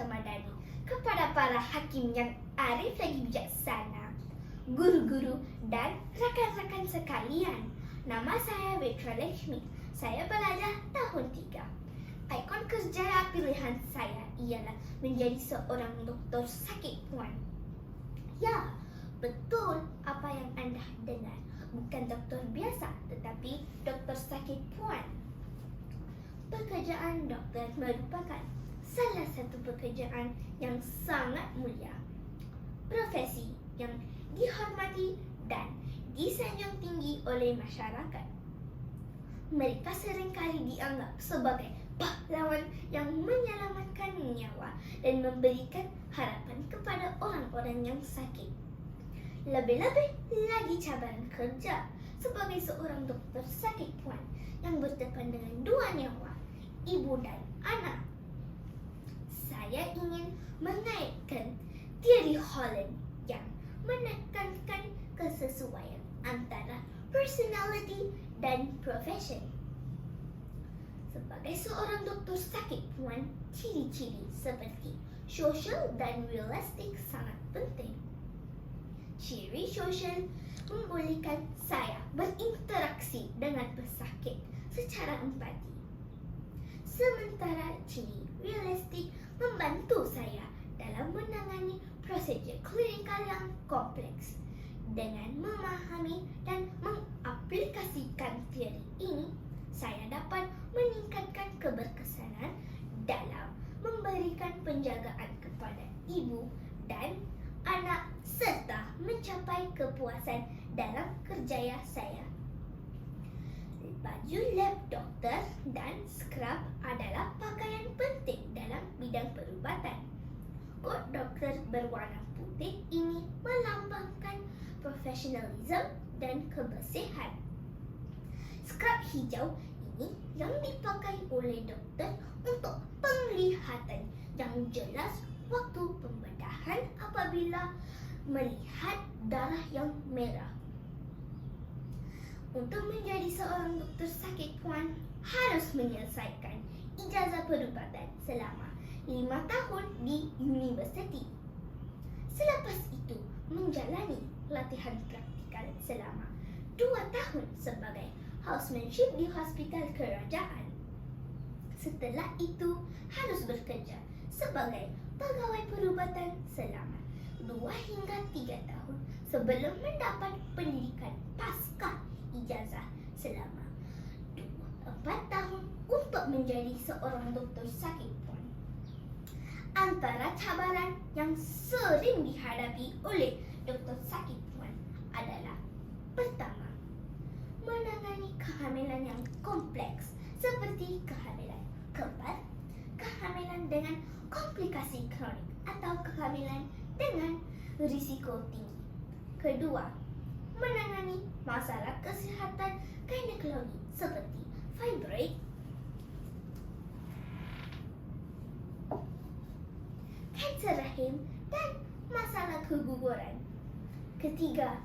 Madani, kepada para hakim yang arif lagi bijaksana, guru-guru dan rakan-rakan sekalian. Nama saya Vetra Lakshmi. Saya pelajar tahun 3. Ikon kerjaya pilihan saya ialah menjadi seorang doktor sakit puan. Ya, betul apa yang anda dengar. Bukan doktor biasa, tetapi doktor sakit puan. Pekerjaan doktor merupakan salah satu pekerjaan yang sangat mulia. Profesi yang dihormati dan disanjung tinggi oleh masyarakat. Mereka seringkali dianggap sebagai pahlawan yang menyelamatkan nyawa dan memberikan harapan kepada orang-orang yang sakit. Lebih-lebih lagi cabaran kerja sebagai seorang dokter sakit puan yang berdepan dengan 2 nyawa, ibu dan anak. Saya ingin mengaitkan teori Holland yang menekankan kesesuaian antara personality dan profession. Sebagai seorang doktor sakit puan, ciri-ciri seperti social dan realistic sangat penting. Ciri sosial membolehkan saya berinteraksi dengan pesakit secara empati. Sementara ciri realistik membantu saya dalam menangani prosedur klinikal yang kompleks. Dengan memahami dan mengaplikasikan teori ini, saya dapat meningkatkan keberkesanan dalam memberikan penjagaan kepada ibu dan anak serta mencapai kepuasan dalam kerjaya saya. Baju lab doktor dan skrab adalah pakaian penting dalam bidang perubatan. Kot doktor berwarna putih ini melambangkan profesionalisme dan kebersihan. Skrab hijau ini yang dipakai oleh doktor untuk penglihatan yang jelas waktu pembedahan apabila melihat darah yang merah. Untuk menjadi seorang doktor sakit puan harus menyelesaikan ijazah perubatan selama 5 tahun di universiti. Selepas itu menjalani latihan praktikal selama 2 tahun sebagai housemanship di hospital kerajaan. Setelah itu harus bekerja sebagai pegawai perubatan selama 2 hingga 3 tahun sebelum mendapat pendidikan pasca ijazah selama 4 tahun untuk menjadi seorang doktor sakit puan. Antara cabaran yang sering dihadapi oleh doktor sakit puan adalah: pertama, menangani kehamilan yang kompleks seperti kehamilan kembar, kehamilan dengan komplikasi kronik atau kehamilan dengan risiko tinggi. Kedua, menangani masalah kesihatan ginekologi seperti fibroid, kanser rahim, dan masalah keguguran. Ketiga,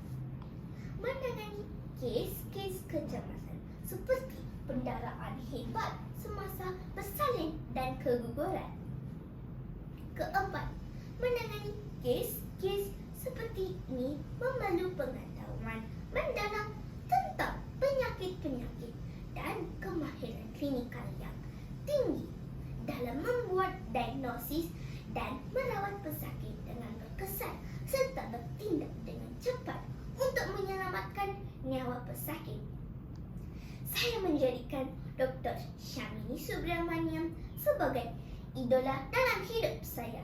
menangani kes-kes kecemasan seperti pendarahan hebat semasa bersalin dan keguguran. Keempat, menangani kes-kes seperti ini memerlu pengetahuan mendalam tentang penyakit-penyakit dan kemahiran klinikal yang tinggi dalam membuat diagnosis dan merawat pesakit dengan berkesan serta bertindak dengan cepat untuk menyelamatkan nyawa pesakit. Saya menjadikan Dr. Shamini Subramaniam sebagai idola dalam hidup saya.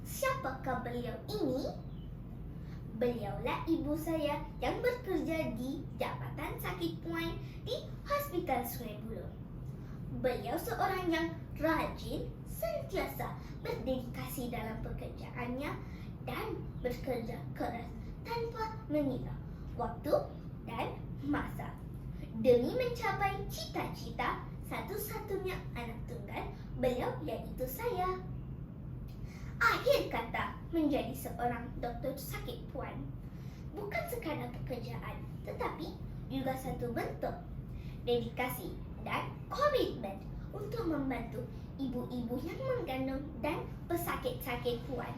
Siapakah beliau ini? Beliaulah ibu saya yang bekerja di Jabatan Sakit Puan di Hospital Sungai Buloh. Beliau seorang yang rajin, sentiasa berdedikasi dalam pekerjaannya dan bekerja keras tanpa mengira waktu dan masa demi mencapai cita-cita satu-satunya anak tunggal beliau, yaitu saya. Akhir kata, menjadi seorang doktor sakit puan bukan sekadar pekerjaan, tetapi juga satu bentuk dedikasi dan komitmen untuk membantu ibu-ibu yang mengandung dan pesakit-sakit puan.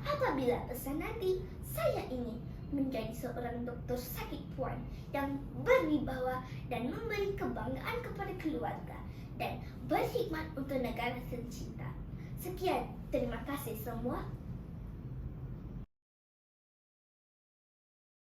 Apabila pesan nanti, saya ingin menjadi seorang dokter sakit puan yang berwibawa dan memberi kebanggaan kepada keluarga dan berkhidmat untuk negara tercinta. Sekian, terima kasih semua.